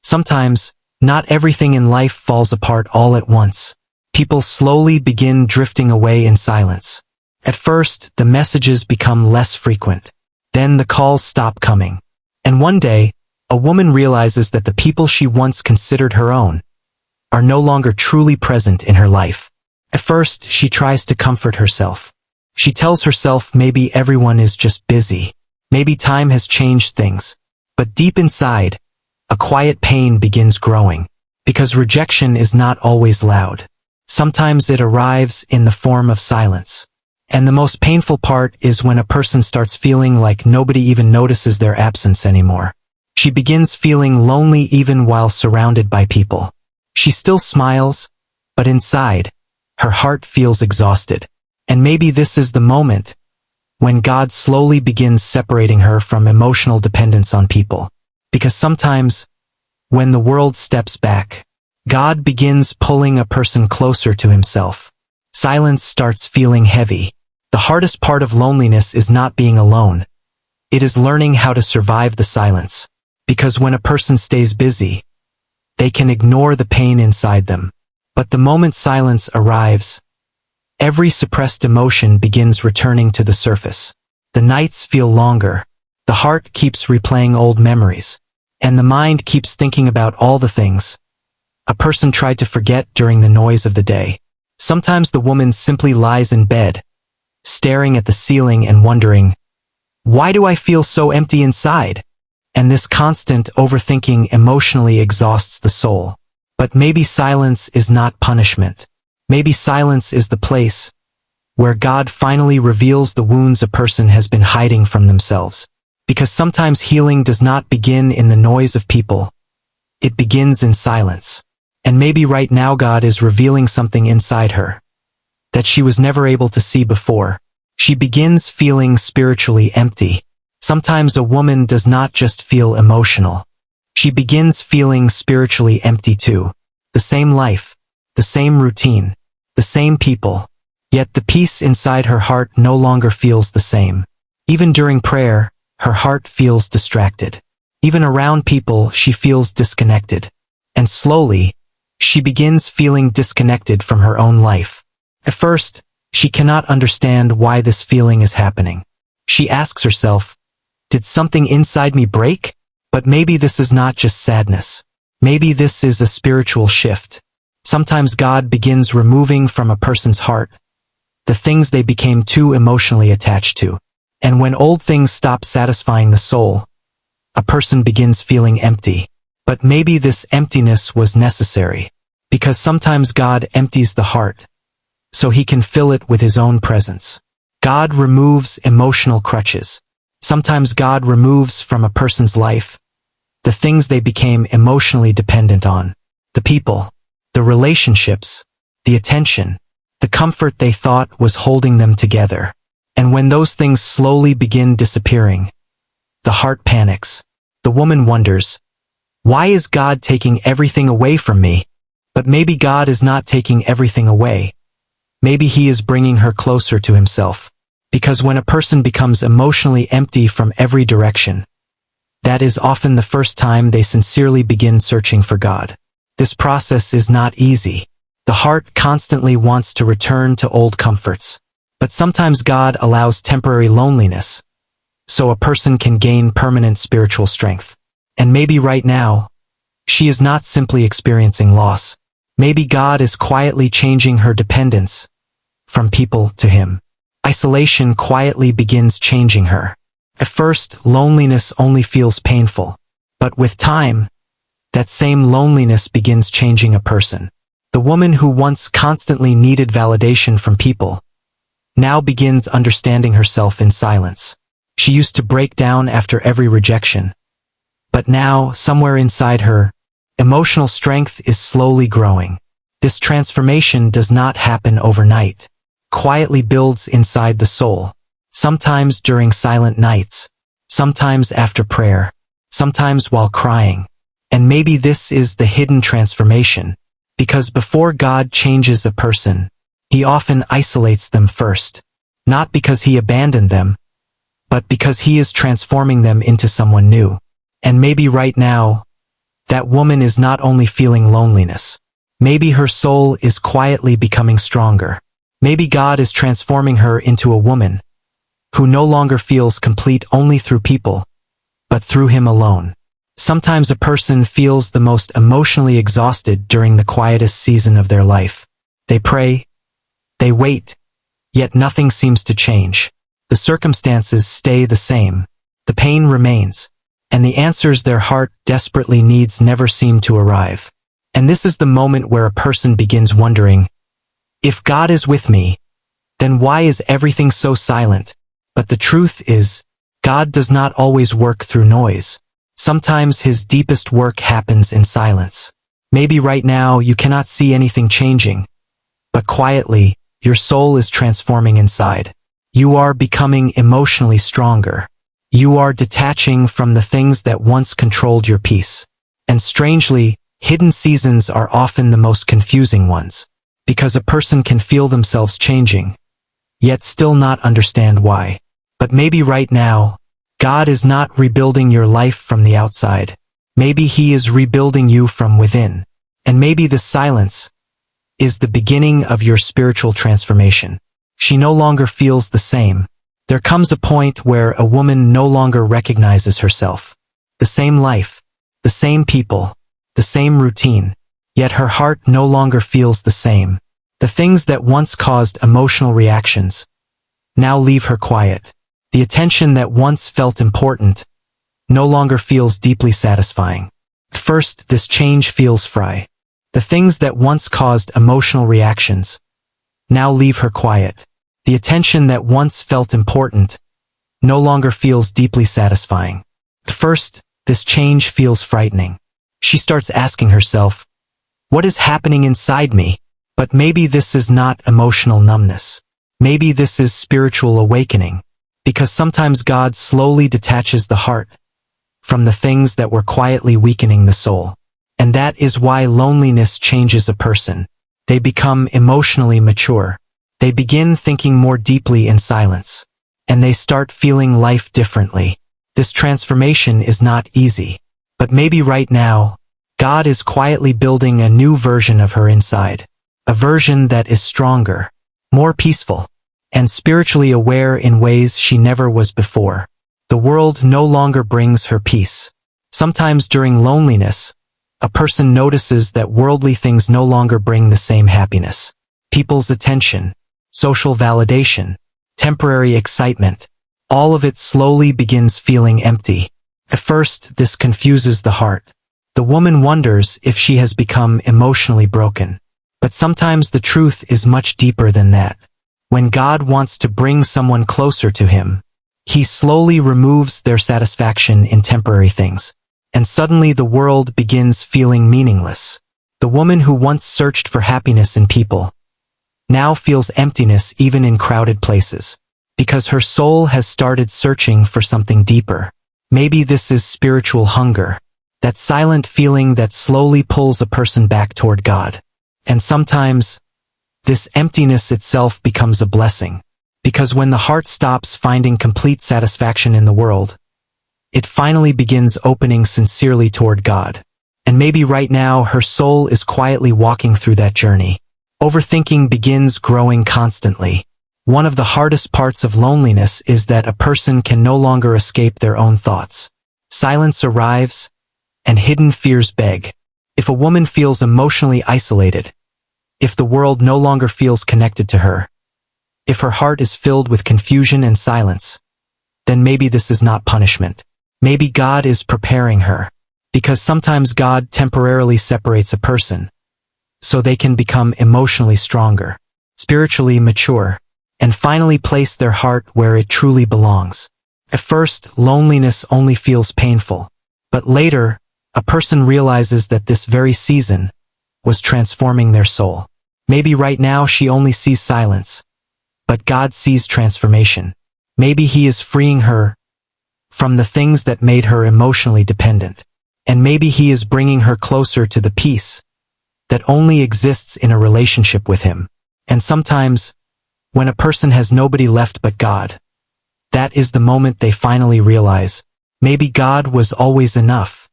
Sometimes, not everything in life falls apart all at once. People slowly begin drifting away in silence. At first, the messages become less frequent. Then the calls stop coming. And one day, a woman realizes that the people she once considered her own are no longer truly present in her life. At first, she tries to comfort herself. She tells herself maybe everyone is just busy. Maybe time has changed things. But deep inside, a quiet pain begins growing. Because rejection is not always loud. Sometimes it arrives in the form of silence. And the most painful part is when a person starts feeling like nobody even notices their absence anymore. She begins feeling lonely even while surrounded by people. She still smiles, but inside, her heart feels exhausted. And maybe this is the moment when God slowly begins separating her from emotional dependence on people. Because sometimes, when the world steps back, God begins pulling a person closer to himself. Silence starts feeling heavy. The hardest part of loneliness is not being alone. It is learning how to survive the silence. Because when a person stays busy, they can ignore the pain inside them. But the moment silence arrives, every suppressed emotion begins returning to the surface. The nights feel longer. The heart keeps replaying old memories. And the mind keeps thinking about all the things a person tried to forget during the noise of the day. Sometimes the woman simply lies in bed, staring at the ceiling and wondering, why do I feel so empty inside? And this constant overthinking emotionally exhausts the soul. But maybe silence is not punishment. Maybe silence is the place where God finally reveals the wounds a person has been hiding from themselves. Because sometimes healing does not begin in the noise of people. It begins in silence. And maybe right now God is revealing something inside her that she was never able to see before. She begins feeling spiritually empty. Sometimes a woman does not just feel emotional. She begins feeling spiritually empty too. The same life, the same routine, the same people. Yet the peace inside her heart no longer feels the same. Even during prayer, her heart feels distracted. Even around people, she feels disconnected. And slowly, she begins feeling disconnected from her own life. At first, she cannot understand why this feeling is happening. She asks herself, did something inside me break? But maybe this is not just sadness. Maybe this is a spiritual shift. Sometimes God begins removing from a person's heart the things they became too emotionally attached to. And when old things stop satisfying the soul, a person begins feeling empty. But maybe this emptiness was necessary. Because sometimes God empties the heart so he can fill it with his own presence. God removes emotional crutches. Sometimes God removes from a person's life the things they became emotionally dependent on. The people, the relationships, the attention, the comfort they thought was holding them together. And when those things slowly begin disappearing, the heart panics. The woman wonders, why is God taking everything away from me? But maybe God is not taking everything away. Maybe he is bringing her closer to himself. Because when a person becomes emotionally empty from every direction, that is often the first time they sincerely begin searching for God. This process is not easy. The heart constantly wants to return to old comforts. But sometimes God allows temporary loneliness, so a person can gain permanent spiritual strength. And maybe right now, she is not simply experiencing loss. Maybe God is quietly changing her dependence from people to him. Isolation quietly begins changing her. At first, loneliness only feels painful. But with time, that same loneliness begins changing a person. The woman who once constantly needed validation from people now begins understanding herself in silence. She used to break down after every rejection. But now, somewhere inside her, emotional strength is slowly growing. This transformation does not happen overnight. Quietly builds inside the soul. Sometimes during silent nights. Sometimes after prayer. Sometimes while crying. And maybe this is the hidden transformation. Because before God changes a person, he often isolates them first. Not because he abandoned them, but because he is transforming them into someone new. And maybe right now, that woman is not only feeling loneliness. Maybe her soul is quietly becoming stronger. Maybe God is transforming her into a woman who no longer feels complete only through people, but through Him alone. Sometimes a person feels the most emotionally exhausted during the quietest season of their life. They pray, they wait, yet nothing seems to change. The circumstances stay the same, the pain remains, and the answers their heart desperately needs never seem to arrive. And this is the moment where a person begins wondering, if God is with me, then why is everything so silent? But the truth is, God does not always work through noise. Sometimes His deepest work happens in silence. Maybe right now you cannot see anything changing, but quietly, your soul is transforming inside. You are becoming emotionally stronger. You are detaching from the things that once controlled your peace. And strangely, hidden seasons are often the most confusing ones, because a person can feel themselves changing, yet still not understand why. But maybe right now, God is not rebuilding your life from the outside. Maybe He is rebuilding you from within. And maybe the silence is the beginning of your spiritual transformation. She no longer feels the same. There comes a point where a woman no longer recognizes herself. The same life, the same people, the same routine, yet her heart no longer feels the same. The things that once caused emotional reactions now leave her quiet. The attention that once felt important no longer feels deeply satisfying. At first, this change feels free. The things that once caused emotional reactions now leave her quiet. The attention that once felt important no longer feels deeply satisfying. At first, this change feels frightening. She starts asking herself, what is happening inside me? But maybe this is not emotional numbness. Maybe this is spiritual awakening. Because sometimes God slowly detaches the heart from the things that were quietly weakening the soul. And that is why loneliness changes a person. They become emotionally mature. They begin thinking more deeply in silence. And they start feeling life differently. This transformation is not easy. But maybe right now, God is quietly building a new version of her inside. A version that is stronger, more peaceful, and spiritually aware in ways she never was before. The world no longer brings her peace. Sometimes during loneliness, a person notices that worldly things no longer bring the same happiness. People's attention, social validation, temporary excitement, all of it slowly begins feeling empty. At first, this confuses the heart. The woman wonders if she has become emotionally broken. But sometimes the truth is much deeper than that. When God wants to bring someone closer to Him, He slowly removes their satisfaction in temporary things. And suddenly the world begins feeling meaningless. The woman who once searched for happiness in people now feels emptiness even in crowded places, because her soul has started searching for something deeper. Maybe this is spiritual hunger, that silent feeling that slowly pulls a person back toward God. And sometimes, this emptiness itself becomes a blessing, because when the heart stops finding complete satisfaction in the world, it finally begins opening sincerely toward God. And maybe right now her soul is quietly walking through that journey. Overthinking begins growing constantly. One of the hardest parts of loneliness is that a person can no longer escape their own thoughts. Silence arrives, and hidden fears beg. If a woman feels emotionally isolated, if the world no longer feels connected to her, if her heart is filled with confusion and silence, then maybe this is not punishment. Maybe God is preparing her, because sometimes God temporarily separates a person, so they can become emotionally stronger, spiritually mature, and finally place their heart where it truly belongs. At first, loneliness only feels painful, but later, a person realizes that this very season was transforming their soul. Maybe right now she only sees silence, but God sees transformation. Maybe He is freeing her from the things that made her emotionally dependent. And maybe He is bringing her closer to the peace that only exists in a relationship with Him. And sometimes, when a person has nobody left but God, that is the moment they finally realize, maybe God was always enough.